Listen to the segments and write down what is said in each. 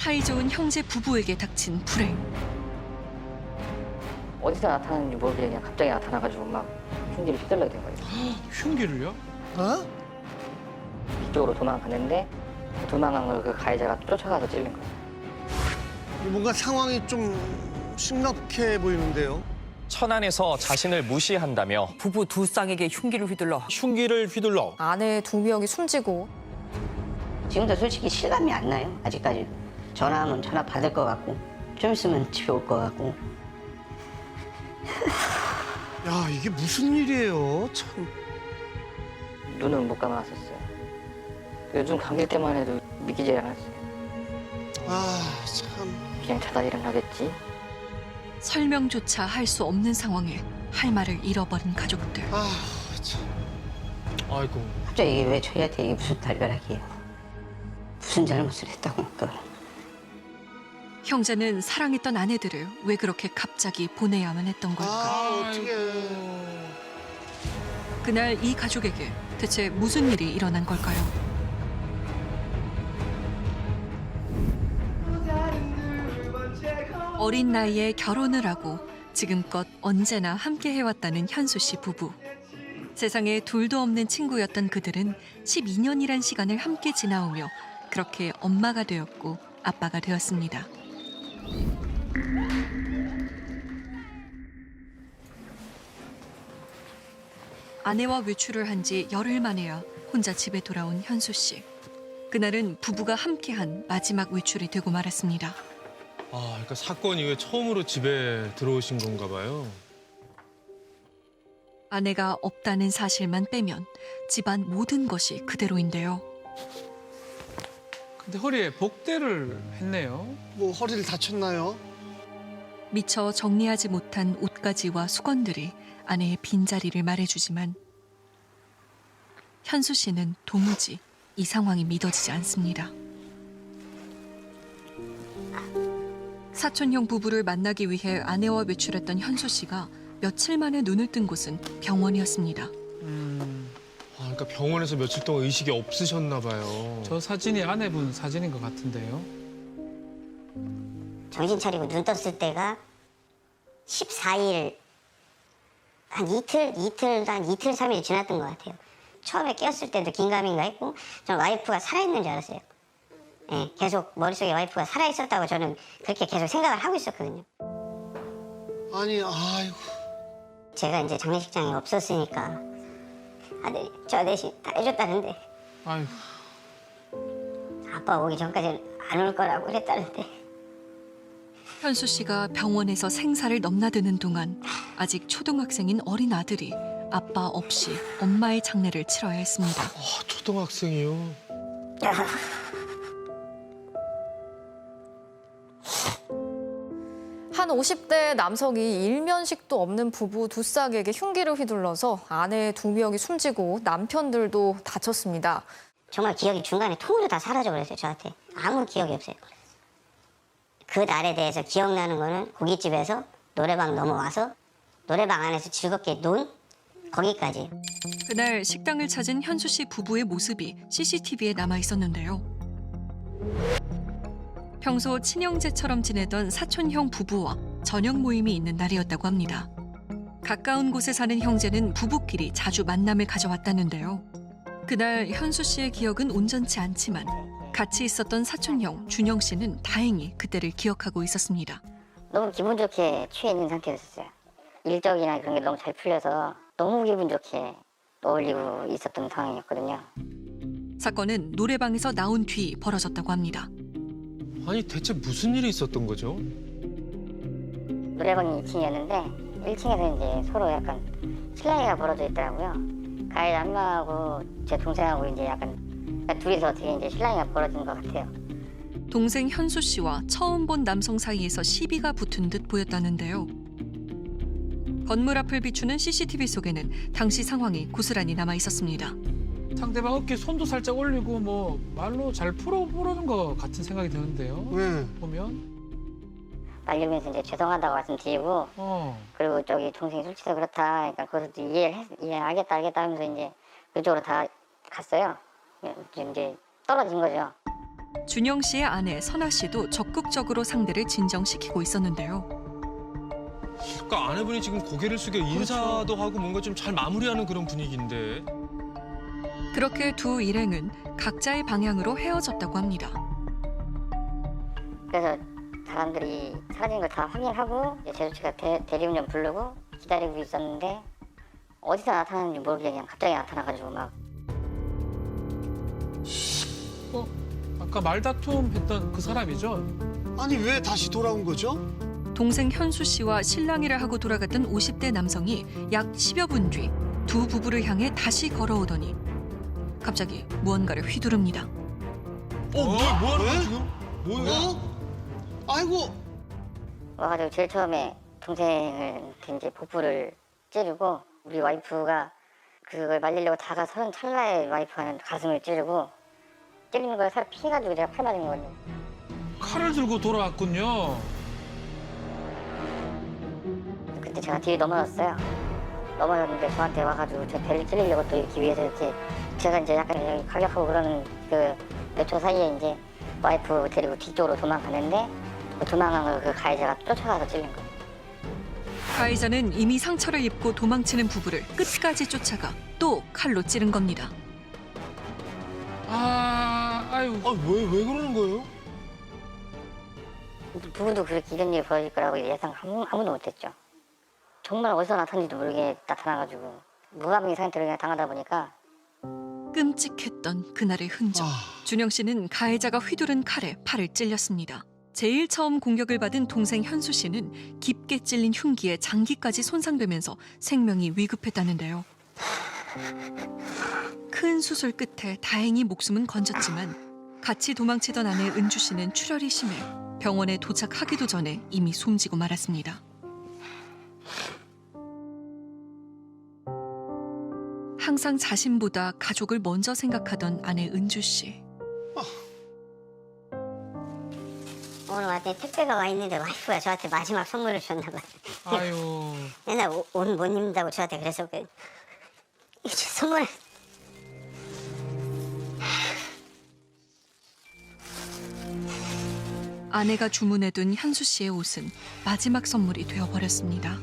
사이좋은 형제 부부에게 닥친 불행. 어디서 나타나는지 모르게 그냥 갑자기 나타나가지고 막 흉기를 휘둘러야 된 거예요. 흉기를요? 어? 이쪽으로 도망갔는데 도망간 걸 그 가해자가 쫓아가서 찔린 거예요. 뭔가 상황이 좀 심각해 보이는데요. 천안에서 자신을 무시한다며 부부 두 쌍에게 흉기를 휘둘러 흉기를 휘둘러. 아내 두 명이 숨지고 지금도 솔직히 실감이 안 나요. 아직까지 전화하면 전화 받을 것 같고 좀 있으면 집에 올 것 같고. 야, 이게 무슨 일이에요, 참. 눈은 못 감았었어요. 요즘 감기 때만 해도 믿기지 않았어요. 아, 참. 그냥 자다 일어나겠지. 설명조차 할 수 없는 상황에 할 말을 잃어버린 가족들. 아, 참. 아이고. 갑자기 이게 왜 저희한테 이게 무슨 달벼락이에요. 무슨 잘못을 했다고 그걸. 형제는 사랑했던 아내들을 왜 그렇게 갑자기 보내야만 했던 걸까? 아, 어떡해. 그날 이 가족에게 대체 무슨 일이 일어난 걸까요? 어린 나이에 결혼을 하고 지금껏 언제나 함께 해왔다는 현수 씨 부부. 세상에 둘도 없는 친구였던 그들은 12년이란 시간을 함께 지나오며 그렇게 엄마가 되었고 아빠가 되었습니다. 아내와 외출을 한 지 열흘 만에야 혼자 집에 돌아온 현수 씨. 그날은 부부가 함께한 마지막 외출이 되고 말았습니다. 아, 그러니까 사건 이후에 처음으로 집에 들어오신 건가 봐요. 아내가 없다는 사실만 빼면 집안 모든 것이 그대로인데요. 근데 허리에 복대를 했네요. 뭐 허리를 다쳤나요? 미처 정리하지 못한 옷가지와 수건들이 아내의 빈자리를 말해주지만 현수 씨는 도무지 이 상황이 믿어지지 않습니다. 사촌형 부부를 만나기 위해 아내와 외출했던 현수 씨가 며칠 만에 눈을 뜬 곳은 병원이었습니다. 아, 그러니까 병원에서 며칠 동안 의식이 없으셨나 봐요. 저 사진이 아내분 사진인 것 같은데요. 정신 차리고 눈 떴을 때가 14일, 한 이틀, 3일 지났던 것 같아요. 처음에 깨었을 때도 긴가민가 했고, 저는 와이프가 살아있는 줄 알았어요. 예, 계속 머릿속에 와이프가 살아있었다고 저는 그렇게 계속 생각을 하고 있었거든요. 아니, 아이고. 제가 이제 장례식장에 없었으니까 아들이 저 대신 다 해줬다는데, 아유, 아빠 오기 전까지는 안 올 거라고 그랬다는데. 현수 씨가 병원에서 생사를 넘나드는 동안 아직 초등학생인 어린 아들이 아빠 없이 엄마의 장례를 치러야 했습니다. 아, 초등학생이요. 한 50대 남성이 일면식도 없는 부부 두 쌍에게 흉기를 휘둘러서 아내 두 명이 숨지고 남편들도 다쳤습니다. 정말 기억이 중간에 통으로 다 사라져 버렸어요. 저한테 아무 기억이 없어요. 그 날에 대해서 기억나는 거는 고깃집에서 노래방 넘어와서 노래방 안에서 즐겁게 논 거기까지. 그날 식당을 찾은 현수 씨 부부의 모습이 CCTV에 남아 있었는데요. 평소 친형제처럼 지내던 사촌형 부부와 저녁 모임이 있는 날이었다고 합니다. 가까운 곳에 사는 형제는 부부끼리 자주 만남을 가져왔다는데요. 그날 현수 씨의 기억은 온전치 않지만 같이 있었던 사촌형 준영 씨는 다행히 그때를 기억하고 있었습니다. 너무 기분 좋게 취해 있는 상태였어요. 일적이나 그런 게 너무 잘 풀려서 너무 기분 좋게 어울리고 있었던 상황이었거든요. 사건은 노래방에서 나온 뒤 벌어졌다고 합니다. 아니, 대체 무슨 일이 있었던 거죠? 노래방이 2층이었는데 1층에서 이제 서로 약간 실랑이가 벌어져 있더라고요. 가해자 한 명하고 제 동생하고 이제 약간 둘이서 어떻게 이제 실랑이가 벌어진 것 같아요. 동생 현수 씨와 처음 본 남성 사이에서 시비가 붙은 듯 보였다는데요. 건물 앞을 비추는 CCTV 속에는 당시 상황이 고스란히 남아 있었습니다. 상대방 어깨 손도 살짝 올리고 뭐 말로 잘 풀어보는 것 같은 생각이 드는데요. 왜? 보면 말리면서 이제 죄송하다고 말씀드리고 그리고 저기 동생이 술 취해서 그렇다. 그러니까 그것도 알겠다 하면서 이제 그쪽으로 다 갔어요. 이제 떨어진 거죠. 준영 씨의 아내 선아 씨도 적극적으로 상대를 진정시키고 있었는데요. 그러니까 아내분이 지금 고개를 숙여 인사도 하고 뭔가 좀 잘 마무리하는 그런 분위기인데. 그렇게 두 일행은 각자의 방향으로 헤어졌다고 합니다. 그래서 사람들이 사라진 걸 다 확인하고 이제 제주치가 대리운전 부르고 기다리고 있었는데 어디서 나타나는지 모르게 그냥 갑자기 나타나가지고 막 아까 말다툼 했던 그 사람이죠? 아니 왜 다시 돌아온 거죠? 동생 현수 씨와 실랑이를 하고 돌아갔던 50대 남성이 약 10여 분 뒤 두 부부를 향해 다시 걸어오더니 갑자기 무언가를 휘두릅니다. 뭐 하는 거야 왜? 지금? 뭐야? 아이고. 와가지고 제일 처음에 동생을 이제 복부를 찌르고 우리 와이프가 그걸 말리려고 다가서는 찰나에 와이프는 가슴을 찌르고 찔리는 거에 살 피해가지고 내가 팔 맞은 거거든요. 칼을 들고 돌아왔군요. 그때 제가 뒤에 넘어졌어요. 넘어졌는데 저한테 와가지고 제 배를 찔리려고 또 이렇게 위해서 이렇게 제가 이제 약간 여기 가격하고 그러는 그 몇 초 사이에 이제 와이프 데리고 뒤쪽으로 도망갔는데 그 도망간 걸 그 가해자가 쫓아가서 찔린 거예요. 가해자는 이미 상처를 입고 도망치는 부부를 끝까지 쫓아가 또 칼로 찌른 겁니다. 아유. 왜 그러는 거예요? 누구도 그렇게 이런 일이 벌어질 거라고 예상 아무도 못했죠. 정말 어디서 나타난지도 모르게 나타나가지고 무감히 상태로 그냥 당하다 보니까 끔찍했던 그날의 흔적. 준영 씨는 가해자가 휘두른 칼에 팔을 찔렸습니다. 제일 처음 공격을 받은 동생 현수 씨는 깊게 찔린 흉기에 장기까지 손상되면서 생명이 위급했다는데요. 큰 수술 끝에 다행히 목숨은 건졌지만 같이 도망치던 아내 은주 씨는 출혈이 심해 병원에 도착하기도 전에 이미 숨지고 말았습니다. 항상 자신보다 가족을 먼저 생각하던 아내 은주 씨. 오늘 왔더니 택배가 와 있는데 와이프가 저한테 마지막 선물을 줬나 봐요. 아유. 맨날 옷 못 입는다고 저한테 그랬었거든요. 이제 선물 아내가 주문해둔 현수 씨의 옷은 마지막 선물이 되어버렸습니다.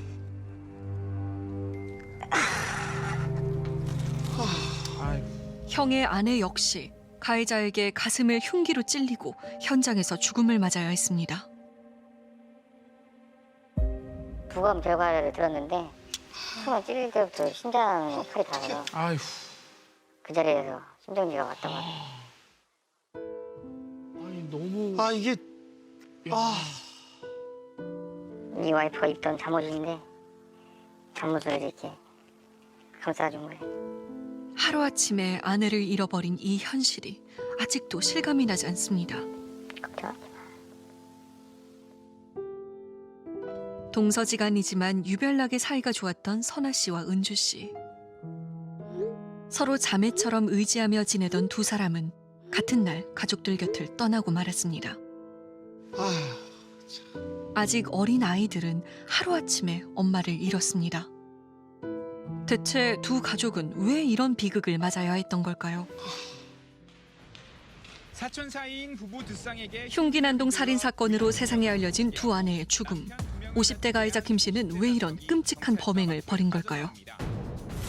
아유. 형의 아내 역시 가해자에게 가슴을 흉기로 찔리고 현장에서 죽음을 맞아야 했습니다. 부검 결과를 들었는데 처음에 찔릴 때부터 심장 칼이 닿아서 아유. 그 자리에서 심정지가 왔다고 하더라고요. 아니 너무. 아 이게 이 와이프가 입던 잠옷인데 잠옷을 이렇게 감싸준 거예요. 하루아침에 아내를 잃어버린 이 현실이 아직도 실감이 나지 않습니다. 동서지간이지만 유별나게 사이가 좋았던 선아 씨와 은주 씨. 서로 자매처럼 의지하며 지내던 두 사람은 같은 날 가족들 곁을 떠나고 말았습니다. 아직 어린 아이들은 하루아침에 엄마를 잃었습니다. 대체 두 가족은 왜 이런 비극을 맞아야 했던 걸까요? 사촌 사이인 부부 두 쌍에게 흉기난동 살인 사건으로 세상에 알려진 두 아내의 죽음. 50대 가해자 김 씨는 왜 이런 끔찍한 범행을 벌인 걸까요?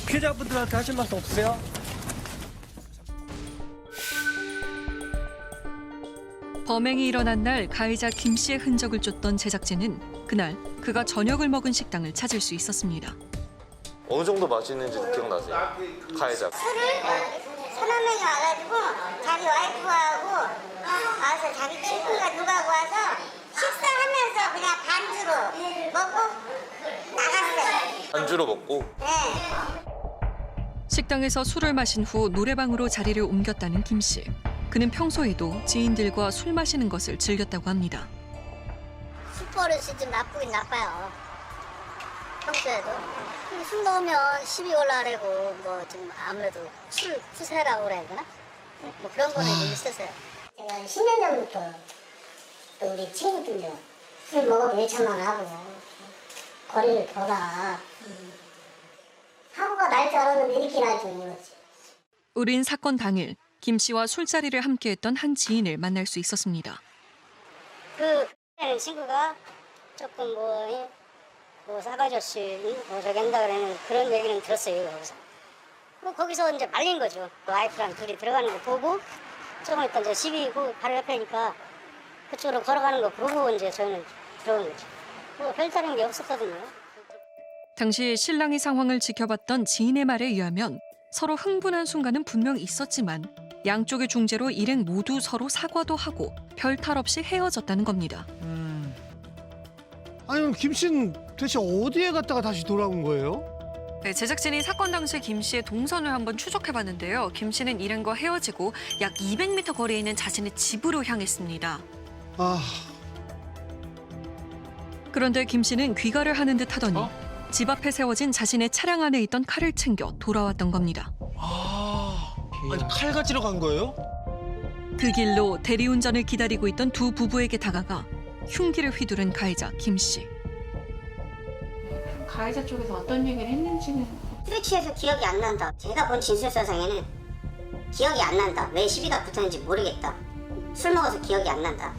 피해자분들한테 하실 말씀 없으세요? 범행이 일어난 날 가해자 김 씨의 흔적을 쫓던 제작진은 그날 그가 저녁을 먹은 식당을 찾을 수 있었습니다. 어느 정도 마시는지 기억나세요? 가해자. 술을 서너 명이 와가지고 자기 와이프하고 와서 자기 친구가 누가 와서 식사하면서 그냥 반주로 먹고 나갔어요. 안주로 먹고. 네. 식당에서 술을 마신 후 노래방으로 자리를 옮겼다는 김 씨. 그는 평소에도 지인들과 술 마시는 것을 즐겼다고 합니다. 술버릇이 좀 나쁘긴 나빠요. 평소에도. 술 넣으면 시비 올라가고 뭐 좀 아무래도 술 푸세라고 그래야 되나? 뭐 그런 거는 좀 있었어요. 제가 10년 전부터 또 우리 친구들도 술 먹으면 외천만 하고 거리를 돌아. 사고가 날 줄 알았는데 이렇게 날 줄 몰랐지. 우린 사건 당일 김 씨와 술자리를 함께했던 한 지인을 만날 수 있었습니다. 그 친구가 조금 뭐 싸가지없이 뭐 저기 한다 그러는 그런 얘기는 들었어요. 거기서. 뭐 거기서 이제 말린 거죠. 와이프랑 둘이 들어가는 거 보고 조금 있다 이제 집이고 바로 옆에니까 그쪽으로 걸어가는 거 보고 이제 저희는 들어온 거죠. 뭐 별다른 게 없었거든요. 당시 신랑이 상황을 지켜봤던 지인의 말에 의하면 서로 흥분한 순간은 분명 있었지만 양쪽의 중재로 일행 모두 서로 사과도 하고 별 탈 없이 헤어졌다는 겁니다. 아니 그럼 김 씨는 도대체 어디에 갔다가 다시 돌아온 거예요? 네, 제작진이 사건 당시 김 씨의 동선을 한번 추적해봤는데요. 김 씨는 일행과 헤어지고 약 200m 거리에 있는 자신의 집으로 향했습니다. 아, 그런데 김 씨는 귀가를 하는 듯 하더니 집 앞에 세워진 자신의 차량 안에 있던 칼을 챙겨 돌아왔던 겁니다. 아니 칼 가지러 간 거예요? 그 길로 대리운전을 기다리고 있던 두 부부에게 다가가 흉기를 휘두른 가해자 김 씨. 가해자 쪽에서 어떤 얘기를 했는지는 술에 취해서 기억이 안 난다. 제가 본 진술서상에는 기억이 안 난다. 왜 시비가 붙었는지 모르겠다. 술 먹어서 기억이 안 난다.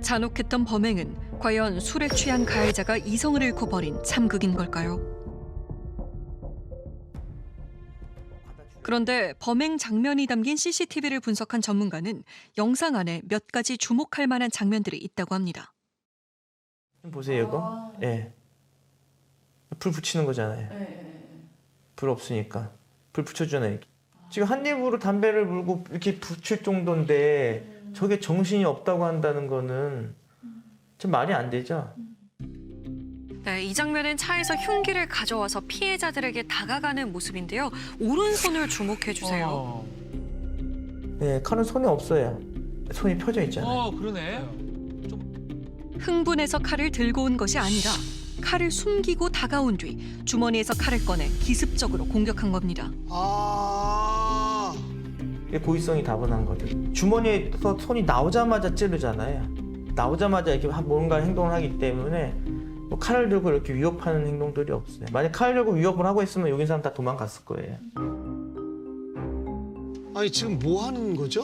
잔혹했던 범행은 과연 술에 취한 가해자가 이성을 잃고 벌인 참극인 걸까요? 그런데 범행 장면이 담긴 CCTV를 분석한 전문가는 영상 안에 몇 가지 주목할 만한 장면들이 있다고 합니다. 보세요 이거. 예. 불 붙이는 거잖아요. 불 없으니까 불 붙여주잖아요. 지금 한 입으로 담배를 물고 이렇게 붙일 정도인데 저게 정신이 없다고 한다는 거는 좀 말이 안 되죠. 네, 이 장면은 차에서 흉기를 가져와서 피해자들에게 다가가는 모습인데요. 오른손을 주목해 주세요. 네, 칼은 손에 없어요. 손이 펴져 있잖아요. 그러네. 흥분해서 칼을 들고 온 것이 아니라 칼을 숨기고 다가온 뒤 주머니에서 칼을 꺼내 기습적으로 공격한 겁니다. 아, 이게 고의성이 다분한 거죠. 주머니에서 손이 나오자마자 찌르잖아요. 나오자마자 이렇게 뭔가 행동을 하기 때문에 뭐 칼을 들고 이렇게 위협하는 행동들이 없어요. 만약 칼을 들고 위협을 하고 있으면 여기 사람 다 도망갔을 거예요. 아니 지금 뭐 하는 거죠?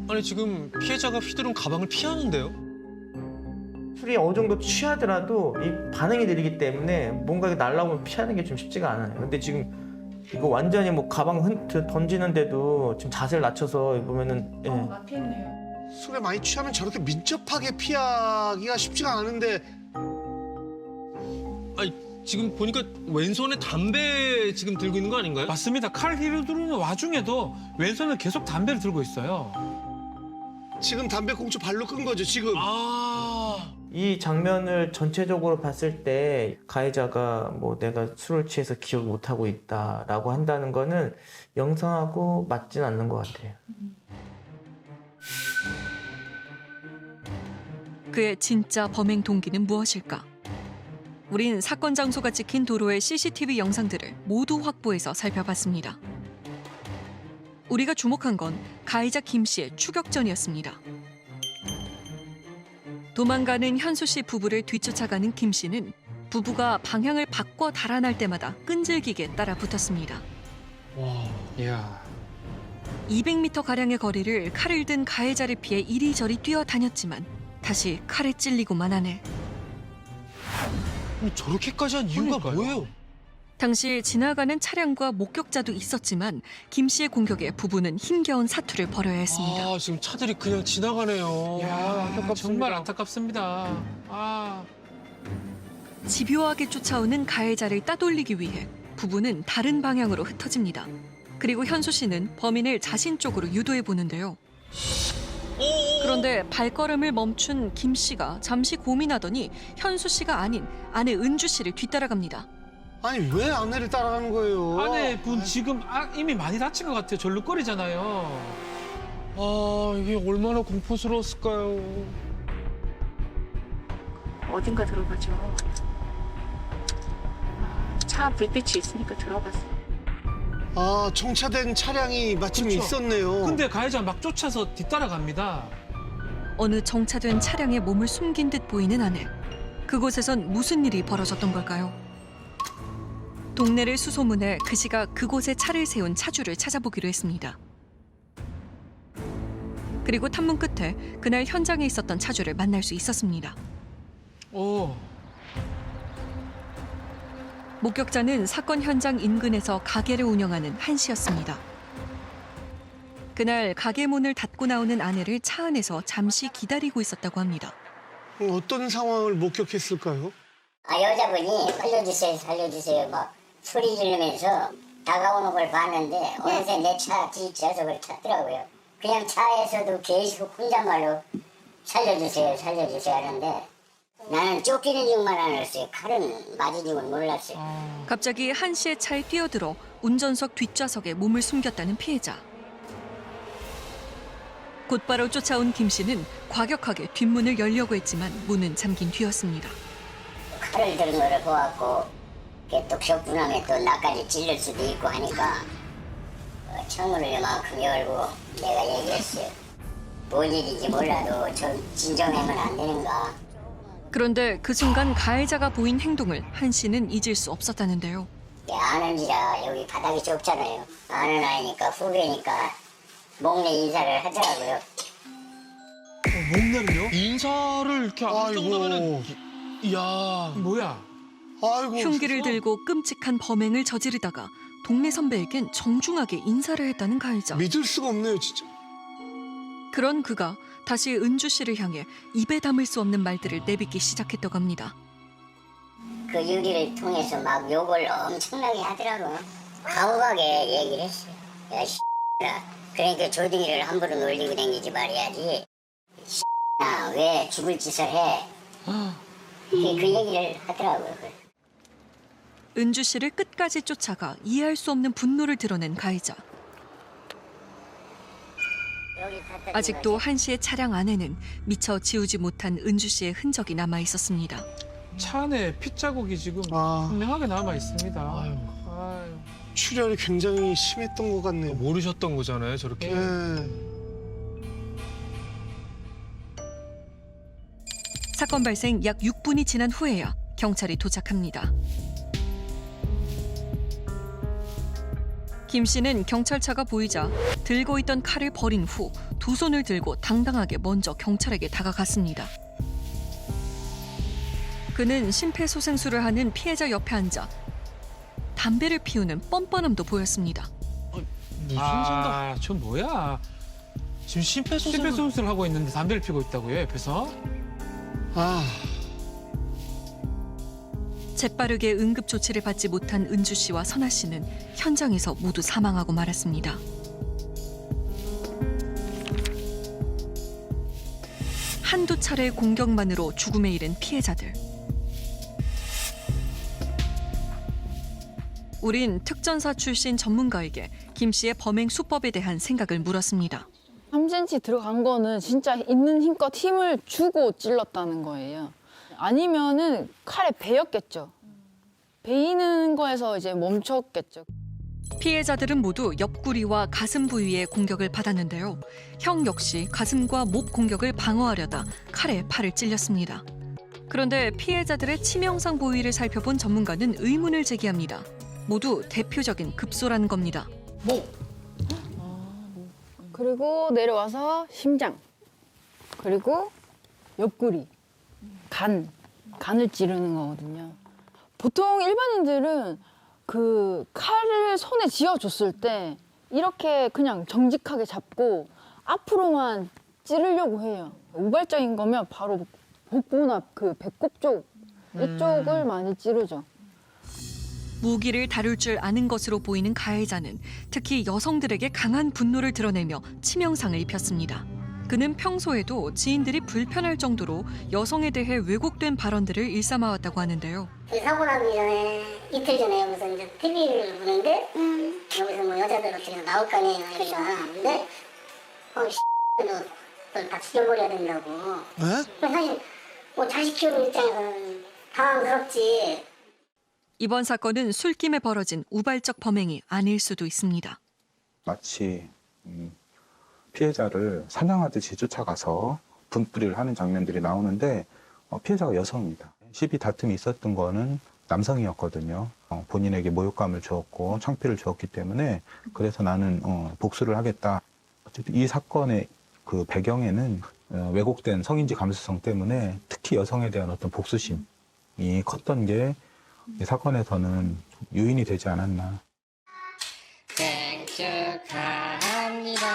아니 지금 피해자가 휘두른 가방을 피하는데요? 술이 어느 정도 취하더라도 이 반응이 느리기 때문에 뭔가 날라오면 피하는 게 좀 쉽지가 않아요. 근데 지금 이거 완전히 뭐 가방 던지는데도 지금 자세를 낮춰서 보면은 맞겠네요. 술에 많이 취하면 저렇게 민첩하게 피하기가 쉽지가 않은데. 아니 지금 보니까 왼손에 담배 지금 들고 있는 거 아닌가요? 맞습니다. 칼 휘두르는 와중에도 왼손에 계속 담배를 들고 있어요. 지금 담배꽁초 발로 끈 거죠 지금. 이 장면을 전체적으로 봤을 때 가해자가 뭐 내가 술을 취해서 기억 못하고 있다라고 한다는 거는 영상하고 맞진 않는 것 같아요. 그의 진짜 범행 동기는 무엇일까? 우린 사건 장소가 찍힌 도로의 CCTV 영상들을 모두 확보해서 살펴봤습니다. 우리가 주목한 건 가해자 김 씨의 추격전이었습니다. 도망가는 현수 씨 부부를 뒤쫓아가는 김 씨는 부부가 방향을 바꿔 달아날 때마다 끈질기게 따라 붙었습니다. 이야. 200m가량의 거리를 칼을 든 가해자를 피해 이리저리 뛰어다녔지만 다시 칼에 찔리고만 하네. 저렇게까지 한 이유가 뭐예요? 당시 지나가는 차량과 목격자도 있었지만 김 씨의 공격에 부부는 힘겨운 사투를 벌여야 했습니다. 지금 차들이 그냥 지나가네요. 야, 정말 안타깝습니다. 집요하게 쫓아오는 가해자를 따돌리기 위해 부부는 다른 방향으로 흩어집니다. 그리고 현수 씨는 범인을 자신 쪽으로 유도해 보는데요. 그런데 발걸음을 멈춘 김 씨가 잠시 고민하더니 현수 씨가 아닌 아내 은주 씨를 뒤따라갑니다. 아니 왜 아내를 따라가는 거예요? 아내분 지금 이미 많이 다친 것 같아요. 절룩거리잖아요. 이게 얼마나 공포스러웠을까요? 어딘가 들어가죠. 차 불빛이 있으니까 들어갔어요. 아, 정차된 차량이 마침 그렇죠. 있었네요. 근데 가해자 막 쫓아서 뒤따라갑니다. 어느 정차된 차량에 몸을 숨긴 듯 보이는 아내. 그곳에선 무슨 일이 벌어졌던 걸까요? 동네를 수소문해 그 시각 그곳에 차를 세운 차주를 찾아보기로 했습니다. 그리고 탐문 끝에 그날 현장에 있었던 차주를 만날 수 있었습니다. 오. 목격자는 사건 현장 인근에서 가게를 운영하는 한 씨였습니다. 그날 가게 문을 닫고 나오는 아내를 차 안에서 잠시 기다리고 있었다고 합니다. 어떤 상황을 목격했을까요? 여자분이 살려주세요, 살려주세요. 막 소리 지르면서 다가오는 걸 봤는데 어느새 내 차 뒷좌석을 탔더라고요. 그냥 차에서도 계속 혼잣말로 살려주세요, 살려주세요 하는데 나는 쫓기는 줄만 알았어요. 칼은 맞은 줄은 몰랐어요. 갑자기 한 씨의 차에 뛰어들어 운전석 뒷좌석에 몸을 숨겼다는 피해자. 곧바로 쫓아온 김 씨는 과격하게 뒷문을 열려고 했지만 문은 잠긴 뒤였습니다. 칼을 들은 거를 보았고 또 격분하게 또 나까지 찔릴 수도 있고 하니까 창문을 이만큼 열고 내가 얘기했어요. 뭔 일인지 몰라도 좀 진정하면 안 되는가. 그런데 그 순간 가해자가 보인 행동을 한 씨는 잊을 수 없었다는데요. 아는지라 여기 바닥이 좁잖아요. 아는 아이니까 후배니까 목내 인사를 하더라고요. 목날이요? 인사를 이렇게 안 정도면은 이야. 뭐야? 아이고. 흉기를 진짜? 들고 끔찍한 범행을 저지르다가 동네 선배에겐 정중하게 인사를 했다는 가해자. 믿을 수가 없네요, 진짜. 그런 그가 다시 은주 씨를 향해 입에 담을 수 없는 말들을 내뱉기 시작했다고 합니다. 그 유리를 통해서 막 욕을 엄청나게 하더라고요. 가혹하게 얘기를 했어요. 야, 씨X라. 그러니까 조딩이를 함부로 놀리고 다니지 말아야지. 씨X나, 왜 죽을 짓을 해? 그 얘기를 하더라고요. 은주 씨를 끝까지 쫓아가 이해할 수 없는 분노를 드러낸 가해자. 아직도 한 씨의 차량 안에는 미처 지우지 못한 은주 씨의 흔적이 남아 있었습니다. 차 안에 핏자국이 지금 분명하게 남아 있습니다. 아유. 출혈이 굉장히 심했던 것 같네요. 모르셨던 거잖아요, 저렇게. 사건 발생 약 6분이 지난 후에야 경찰이 도착합니다. 김 씨는 경찰차가 보이자 들고 있던 칼을 버린 후 두 손을 들고 당당하게 먼저 경찰에게 다가갔습니다. 그는 심폐소생술을 하는 피해자 옆에 앉아 담배를 피우는 뻔뻔함도 보였습니다. 무슨 생각? 저 뭐야? 지금 심폐소생술 하고 있는데 담배를 피고 있다고요, 옆에서? 재빠르게 응급 조치를 받지 못한 은주 씨와 선아 씨는 현장에서 모두 사망하고 말았습니다. 한두 차례의 공격만으로 죽음에 이른 피해자들. 우린 특전사 출신 전문가에게 김 씨의 범행 수법에 대한 생각을 물었습니다. 3cm 들어간 거는 진짜 있는 힘껏 힘을 주고 찔렀다는 거예요. 아니면은 칼에 베였겠죠. 베이는 거에서 이제 멈췄겠죠. 피해자들은 모두 옆구리와 가슴 부위에 공격을 받았는데요. 형 역시 가슴과 목 공격을 방어하려다 칼에 팔을 찔렸습니다. 그런데 피해자들의 치명상 부위를 살펴본 전문가는 의문을 제기합니다. 모두 대표적인 급소라는 겁니다. 목. 그리고 내려와서 심장. 그리고 옆구리. 간을 찌르는 거거든요. 보통 일반인들은 그 칼을 손에 쥐어줬을 때 이렇게 그냥 정직하게 잡고 앞으로만 찌르려고 해요. 우발적인 거면 바로 복부나 그 배꼽 쪽 이쪽을 많이 찌르죠. 무기를 다룰 줄 아는 것으로 보이는 가해자는 특히 여성들에게 강한 분노를 드러내며 치명상을 입혔습니다. 그는 평소에도 지인들이 불편할 정도로 여성에 대해 왜곡된 발언들을 일삼아왔다고 하는데요. 사고 나기 전에 이틀 전에 무슨 이제 TV를 보는데 여기서 뭐 여자들 어떻게 나올 거 아니에요. 근데 다 죽여버려야 된다고. 사실 뭐 자식 키우는 입장에서는 당황스럽지. 이번 사건은 술김에 벌어진 우발적 범행이 아닐 수도 있습니다. 마치 피해자를 사냥하듯이 쫓아가서 분풀이를 하는 장면들이 나오는데 피해자가 여성입니다. 시비 다툼이 있었던 거는 남성이었거든요. 본인에게 모욕감을 주었고 창피를 주었기 때문에 그래서 나는 복수를 하겠다. 어쨌든 이 사건의 그 배경에는 왜곡된 성인지 감수성 때문에 특히 여성에 대한 어떤 복수심이 컸던 게 이 사건에서는 요인이 되지 않았나. 생일 축하합니다.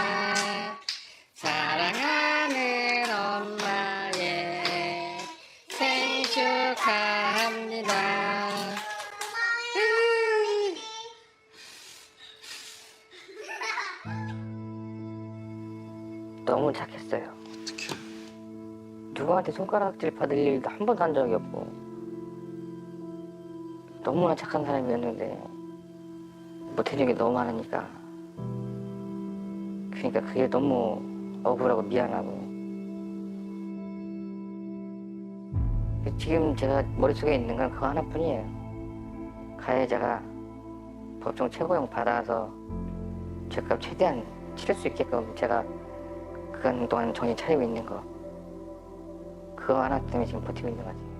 사랑하는 엄마의 생일 축하합니다. 너무 착했어요. 어떻게? 누구한테 손가락질 받을 일도 한 번도 한 적이 없고 너무나 착한 사람이었는데 못해준 게 너무 많으니까 그러니까 그게 너무 억울하고 미안하고 지금 제가 머릿속에 있는 건 그거 하나뿐이에요. 가해자가 법정 최고형 받아서 죄값 최대한 치를 수 있게끔 제가 그간 동안 정신 차리고 있는 거 그거 하나 때문에 지금 버티고 있는 거지.